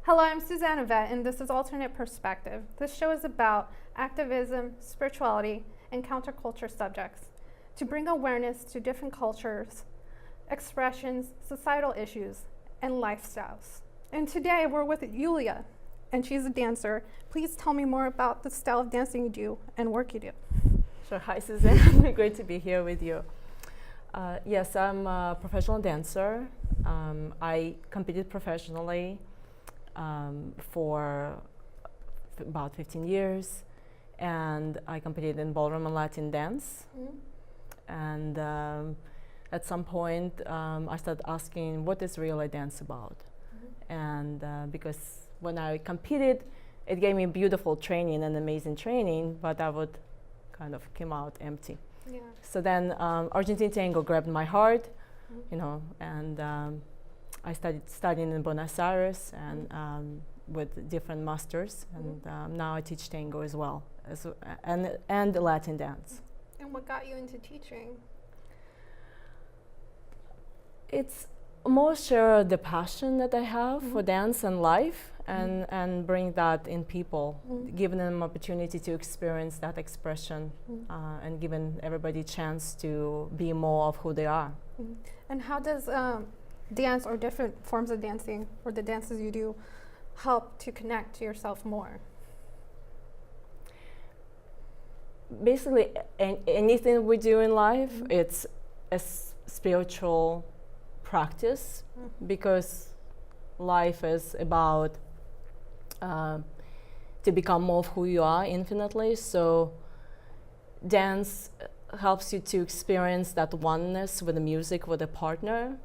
Hello, I'm Suzanne Yvette, and this is Alternate Perspective. This show is about activism, spirituality, and counterculture subjects to bring awareness to different cultures, expressions, societal issues, and lifestyles. And today we're with Yulia, and she's a dancer. Please tell me more about the style of dancing you do and work you do. Sure. Hi, Suzanne. Great to be here with you. Yes, I'm a professional dancer. I competed professionally for about 15 years, and I competed in ballroom and Latin dance. And at some point, I started asking, what is really dance about? And because when I competed, it gave me beautiful training and amazing training, but I would kind of came out empty. Yeah. So then Argentine tango grabbed my heart, you know, and I started studying in Buenos Aires and with different masters, and now I teach tango as well, and Latin dance. And what got you into teaching? It's more share the passion that I have for dance and life, and bring that in people, giving them opportunity to experience that expression, and giving everybody a chance to be more of who they are. And how does dance or different forms of dancing or the dances you do help to connect to yourself more? Basically, anything we do in life, it's a spiritual practice, because life is about to become more of who you are infinitely. So dance helps you to experience that oneness with the music, with a partner,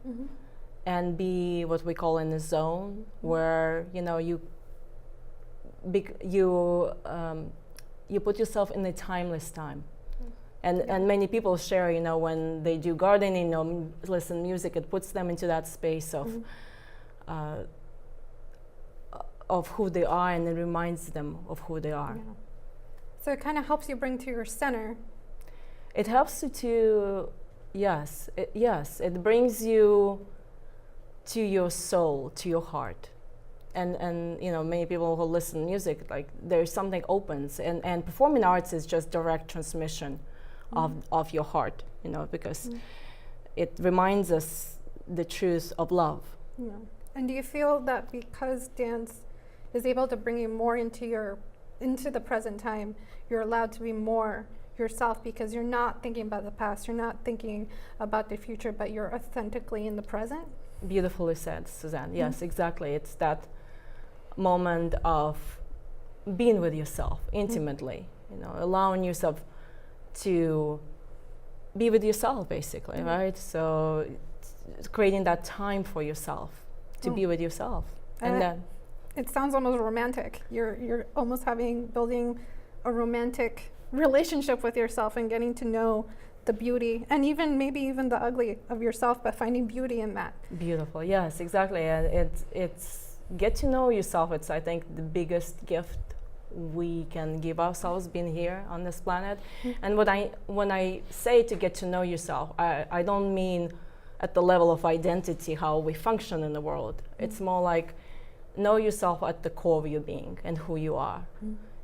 and be what we call in the zone, where you put yourself in a timeless time. And many people share, when they do gardening or listen music, it puts them into that space of who they are, and it reminds them of who they are. Yeah. So it kind of helps you bring to your center. It helps you to, it brings you to your soul, to your heart. And many people who listen to music, like there's something opens, and performing arts is just direct transmission of your heart, because it reminds us the truth of love. Yeah. And do you feel that because dance is able to bring you more into the present time, you're allowed to be more yourself, because you're not thinking about the past, you're not thinking about the future, but you're authentically in the present? Beautifully said, Suzanne. Yes, exactly. It's that moment of being with yourself intimately, allowing yourself to be with yourself, basically, right? So it's creating that time for yourself to be with yourself, and then it sounds almost romantic. You're almost building a romantic relationship with yourself and getting to know the beauty and maybe even the ugly of yourself, but finding beauty in that. Beautiful. Yes, exactly. And it's get to know yourself. It's, I think, the biggest gift we can give ourselves being here on this planet. And when I say to get to know yourself, I don't mean at the level of identity, how we function in the world. It's more like know yourself at the core of your being and who you are.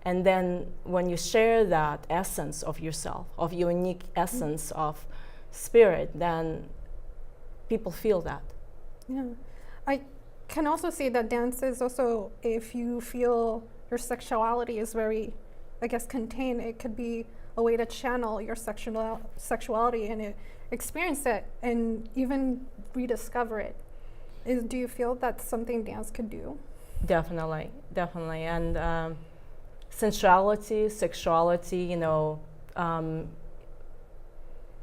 And then when you share that essence of yourself, of your unique essence of spirit, then people feel that. Yeah. I can also see that dance is also, if you feel your sexuality is very, contained, it could be a way to channel your sexuality and experience it and even rediscover it. Do you feel that's something dance could do? Definitely. And sensuality, sexuality,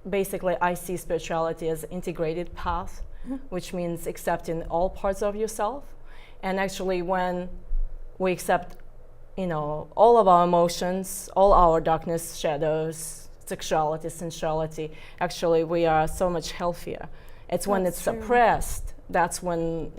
basically I see spirituality as integrated path, which means accepting all parts of yourself. And actually when we accept, all of our emotions, all our darkness, shadows, sexuality, sensuality, actually we are so much healthier. It's when it's suppressed, that's when,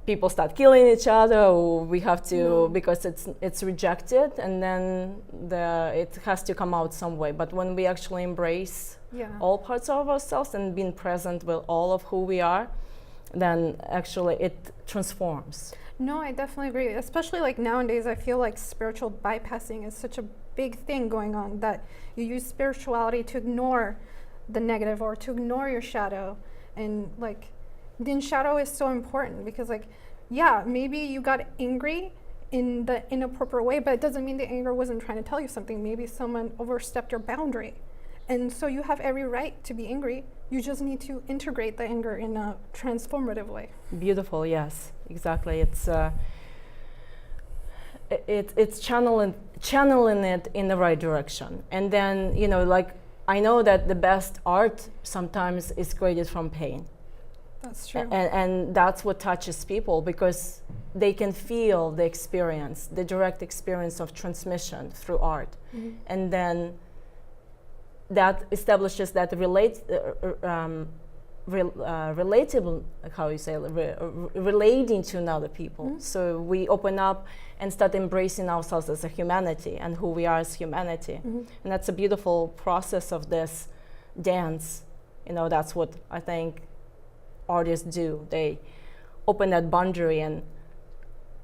people start killing each other, or we have to, because it's rejected, and then it has to come out some way. But when we actually embrace all parts of ourselves and being present with all of who we are, then actually it transforms. No, I definitely agree. Especially like nowadays, I feel like spiritual bypassing is such a big thing going on, that you use spirituality to ignore the negative or to ignore your shadow. And like, then shadow is so important because like, yeah, maybe you got angry in the inappropriate way, but it doesn't mean the anger wasn't trying to tell you something. Maybe someone overstepped your boundary. And so you have every right to be angry. You just need to integrate the anger in a transformative way. Beautiful, yes, exactly. It's channeling it in the right direction. And then, you know, like, I know that the best art sometimes is created from pain. That's true. And that's what touches people, because they can feel the experience, the direct experience of transmission through art. Mm-hmm. And then that establishes that relatable, how you say, relating to another people. Mm-hmm. So we open up and start embracing ourselves as a humanity and who we are as humanity. Mm-hmm. And that's a beautiful process of this dance. You know, that's what I think artists do. They open that boundary and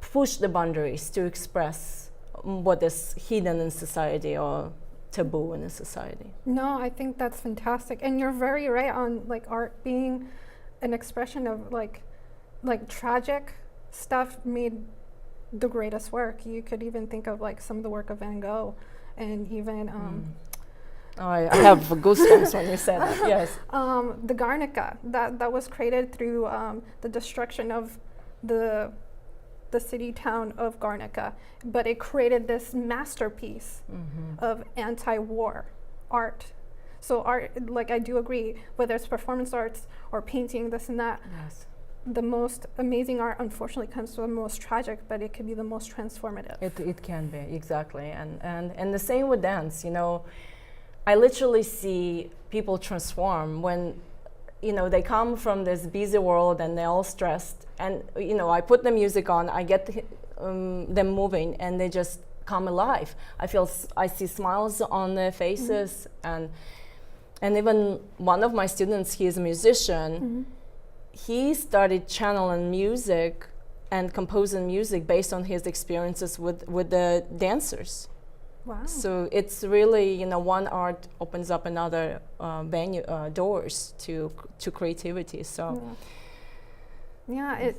push the boundaries to express what is hidden in society or taboo in a society. No, I think that's fantastic. And you're very right on like art being an expression of like tragic stuff made the greatest work. You could even think of like some of the work of Van Gogh and even Oh, I have goosebumps when you said that, yes. the Guernica that was created through the destruction of the city town of Guernica, but it created this masterpiece of anti-war art. So art, like I do agree, whether it's performance arts or painting, this and that, Yes. the most amazing art unfortunately comes from the most tragic, but it could be the most transformative. It can be, exactly. And the same with dance, you know. I literally see people transform when, you know, they come from this busy world and they're all stressed. And, you know, I put the music on, I get them moving, and they just come alive. I see smiles on their faces. And even one of my students, he is a musician, he started channeling music and composing music based on his experiences with the dancers. Wow. So it's really, you know, one art opens up another doors to creativity. So yeah, it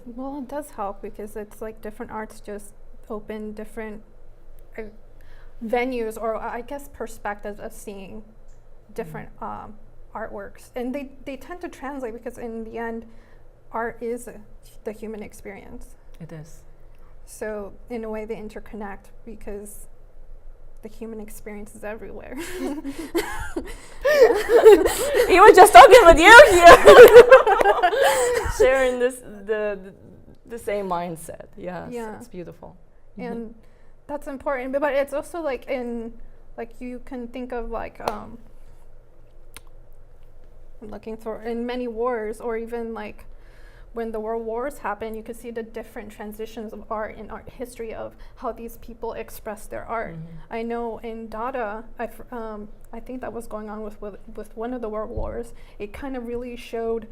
does help because it's like different arts just open different venues, or I guess perspectives of seeing different artworks, and they tend to translate because in the end, art is the human experience. it is. So in a way, they interconnect because the human experience is everywhere. He was just talking with you here, sharing the same mindset. Yes, Yeah. it's beautiful. And that's important, but it's also like you can think of like I'm looking for in many wars, or even like when the world wars happen, you could see the different transitions of art in art history of how these people express their art. I know in Dada, I think that was going on with one of the world wars. It kind of really showed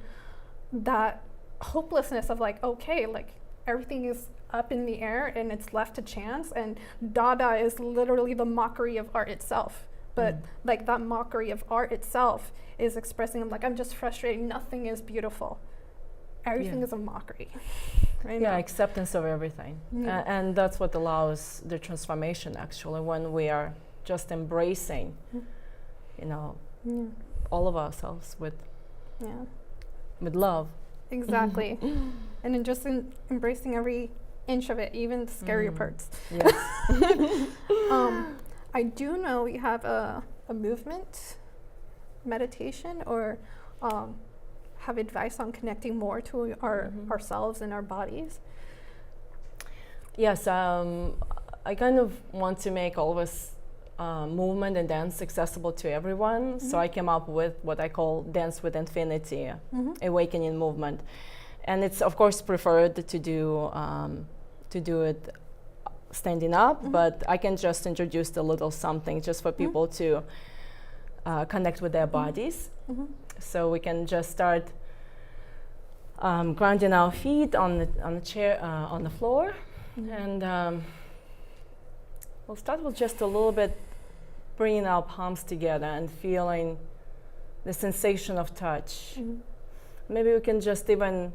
that hopelessness of like, okay, like everything is up in the air and it's left to chance, and Dada is literally the mockery of art itself. But like that mockery of art itself is expressing like, I'm just frustrated, nothing is beautiful. Everything is a mockery. Right? Yeah, acceptance of everything. And that's what allows the transformation, actually, when we are just embracing, you know, all of ourselves with love. Exactly. And then just embracing every inch of it, even the scarier parts. Yes. I do know we have a movement meditation, or have advice on connecting more to ourselves and our bodies. Yes, I kind of want to make all this movement and dance accessible to everyone. So I came up with what I call Dance with Infinity, awakening movement. And it's of course preferred to do it standing up, but I can just introduce a little something just for people to connect with their bodies. So we can just start grounding our feet on the chair, on the floor. And we'll start with just a little bit bringing our palms together and feeling the sensation of touch. Maybe we can just even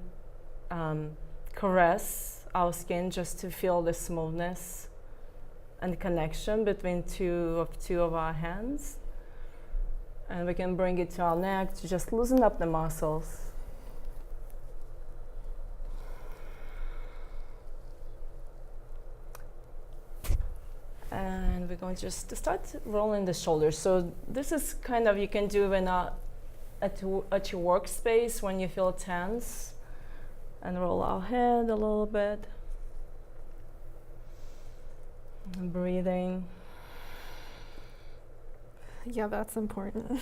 caress our skin just to feel the smoothness and connection between two of our hands. And we can bring it to our neck to just loosen up the muscles. And we're going to just start rolling the shoulders. So this is kind of, you can do when at your workspace when you feel tense, and roll our head a little bit. And breathing. Yeah, that's important.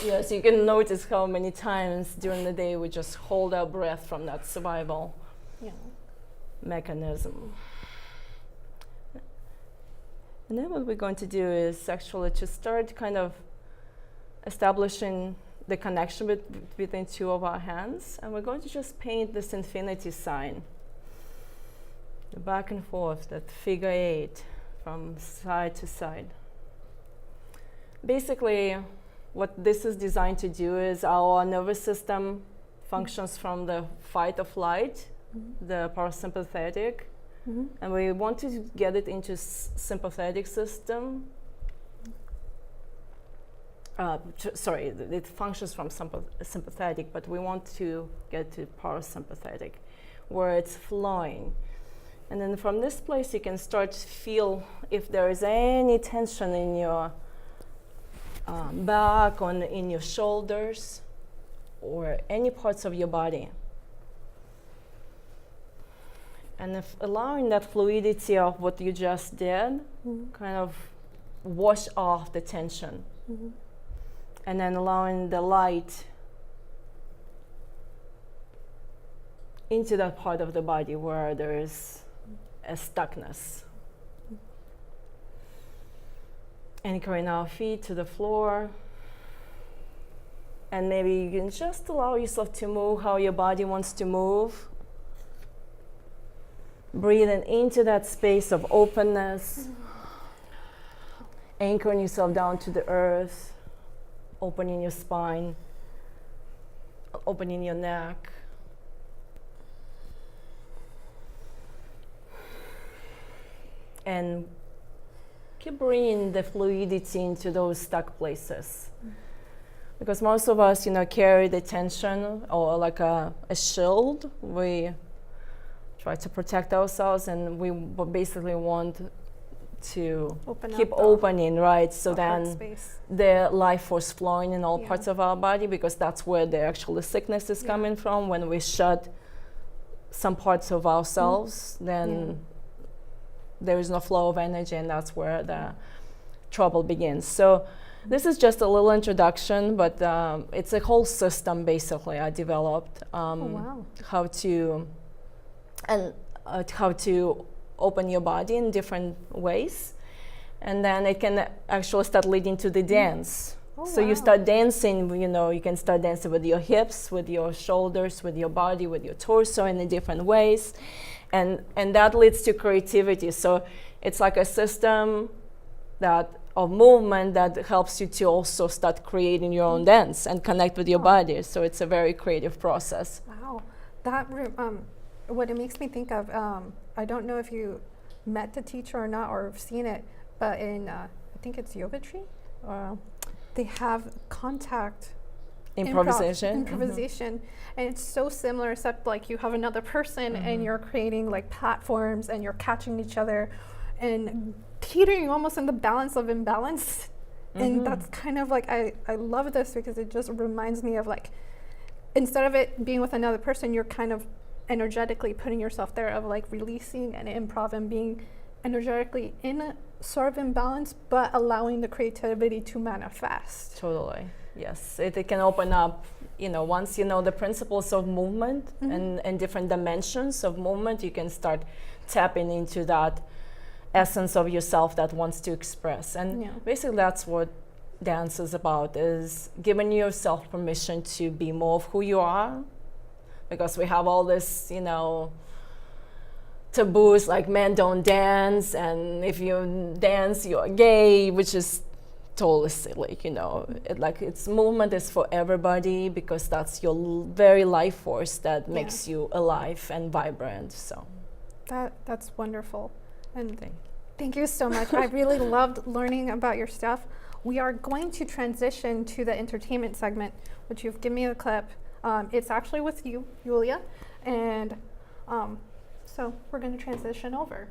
Yes, you can notice how many times during the day we just hold our breath from that survival mechanism. And then what we're going to do is actually to start kind of establishing the connection between two of our hands. And we're going to just paint this infinity sign. The back and forth, that figure 8 from side to side. Basically, what this is designed to do is our nervous system functions from the fight or flight, the parasympathetic, and we want to get it into sympathetic system. It functions from sympathetic, but we want to get to parasympathetic, where it's flowing. And then from this place, you can start to feel if there is any tension in your back, in your shoulders, or any parts of your body. And if allowing that fluidity of what you just did, kind of wash off the tension. And then allowing the light into that part of the body where there is a stuckness. Anchoring our feet to the floor. And maybe you can just allow yourself to move how your body wants to move. Breathing into that space of openness. Anchoring yourself down to the earth. Opening your spine. Opening your neck. And keep bringing the fluidity into those stuck places. Because most of us, carry the tension or like a shield. We try to protect ourselves, and we basically want to keep opening, right? So then the life force flowing in all parts of our body, because that's where the actual sickness is coming from. When we shut some parts of ourselves, then there is no flow of energy, and that's where the trouble begins. So this is just a little introduction, but it's a whole system basically I developed how to open your body in different ways, and then it can actually start leading to the dance. So you start dancing, you can start dancing with your hips, with your shoulders, with your body, with your torso in different ways. And that leads to creativity. So it's like a system of movement that helps you to also start creating your own dance and connect with your body. So it's a very creative process. Wow. That what it makes me think of, I don't know if you met the teacher or not, or have seen it, but in, I think it's Yoga Tree, they have contact improvisation, and it's so similar, except like you have another person and you're creating like platforms and you're catching each other and teetering almost in the balance of imbalance. And that's kind of like, I love this because it just reminds me of like, instead of it being with another person, you're kind of energetically putting yourself there, of like releasing and improv and being energetically in a sort of imbalance, but allowing the creativity to manifest. Totally. Yes, it can open up, once you know the principles of movement and different dimensions of movement, you can start tapping into that essence of yourself that wants to express. And basically that's what dance is about, is giving yourself permission to be more of who you are because we have all this, you know, taboos like men don't dance, and if you dance you're gay, which is totally silly, you know. It's movement is for everybody, because that's your very life force that makes you alive and vibrant. So that's wonderful, and Thank you. thank you so much. I really loved learning about your stuff. We are going to transition to the entertainment segment, which you've given me a clip. It's actually with you, Yulia, and so we're going to transition over.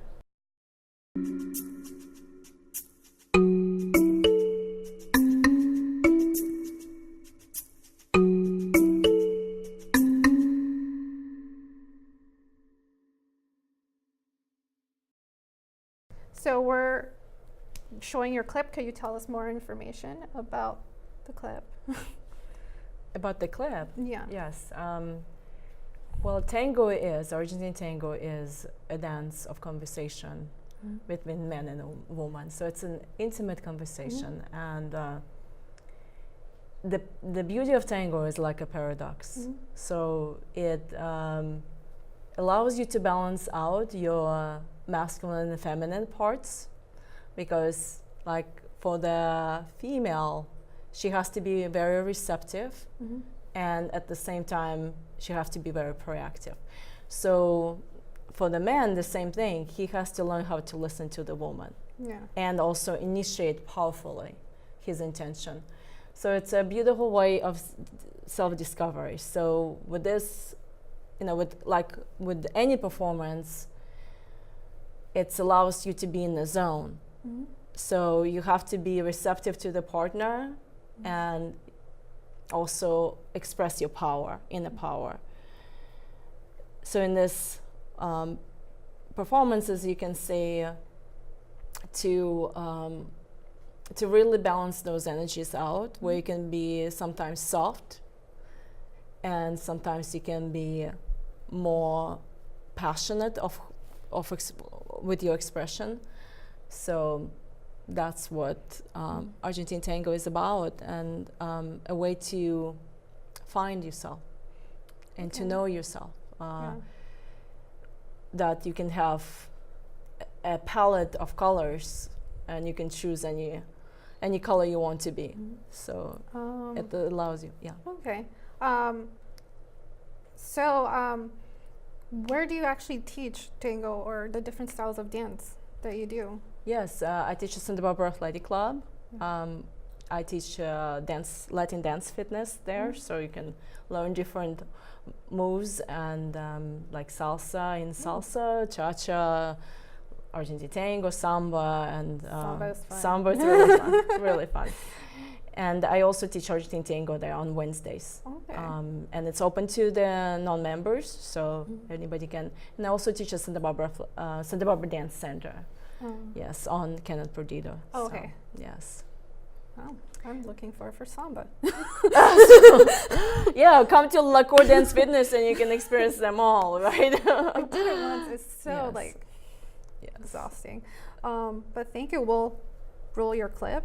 So we're showing your clip. Could you tell us more information about the clip? About the clip? Yeah. Yes. Well, Argentine tango is a dance of conversation between men and a woman. So it's an intimate conversation. And the beauty of tango is like a paradox. So it allows you to balance out your masculine and feminine parts, because like for the female, she has to be very receptive, and at the same time she has to be very proactive. So for the man, the same thing. He has to learn how to listen to the woman, and also initiate powerfully his intention. So it's a beautiful way of self-discovery. So with this, you know, with any performance, it allows you to be in the zone. So you have to be receptive to the partner and also express your power, inner power. So in this performances, you can say to really balance those energies out, where you can be sometimes soft, and sometimes you can be more passionate with your expression. So that's what Argentine tango is about, and a way to find yourself and to know yourself. That you can have a palette of colors, and you can choose any color you want to be. So it allows you, Okay. Where do you actually teach tango or the different styles of dance that you do? Yes, I teach at Santa Barbara Athletic Club. I teach Latin dance fitness there, so you can learn different moves, and like salsa, cha-cha, Argentine tango, samba, and samba is really fun, really fun. And I also teach Argentine tango there on Wednesdays. Okay. And it's open to the non-members, so anybody can. And I also teach at Santa Barbara Dance Center. Yes, on Canon Perdido. Oh, okay. So, yes. Oh, I'm looking for samba. Yeah, come to La Cour Dance Fitness and you can experience them all, right? I did it once. It's so exhausting. But thank you. We'll roll your clip.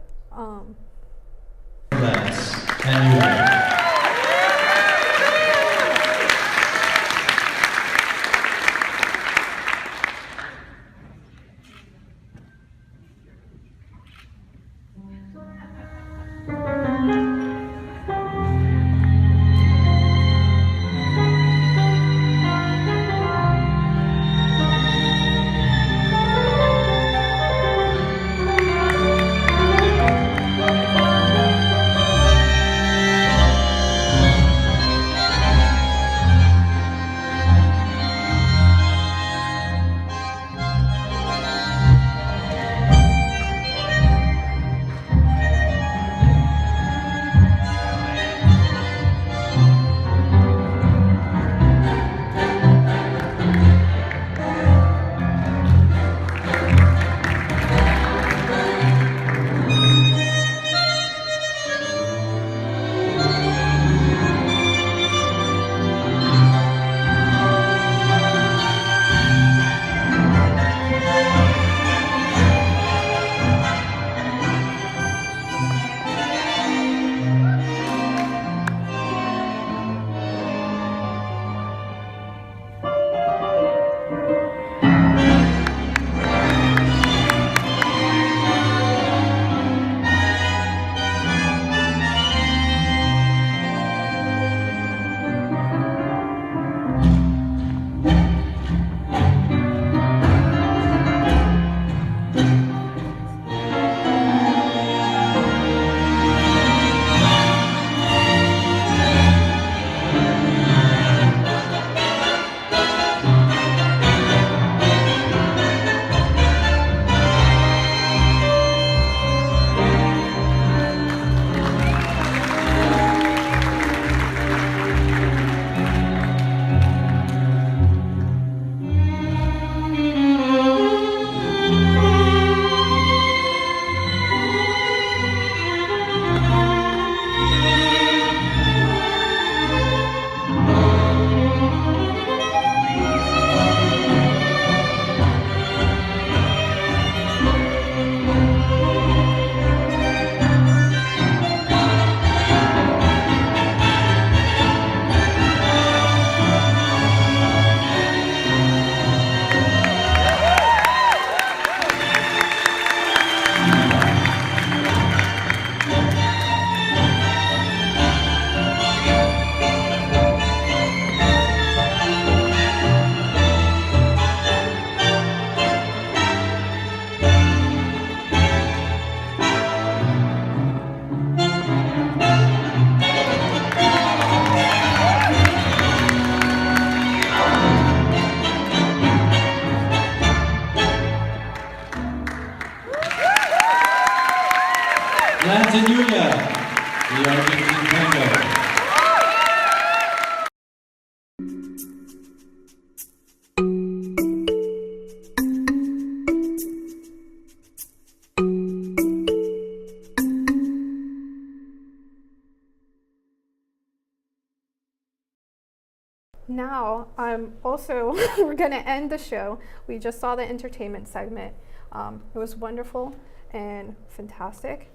Now, we're going to end the show. We just saw the entertainment segment. It was wonderful and fantastic.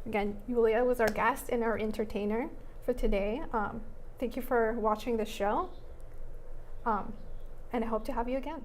Again, Yulia was our guest and our entertainer for today. Thank you for watching the show, and I hope to have you again.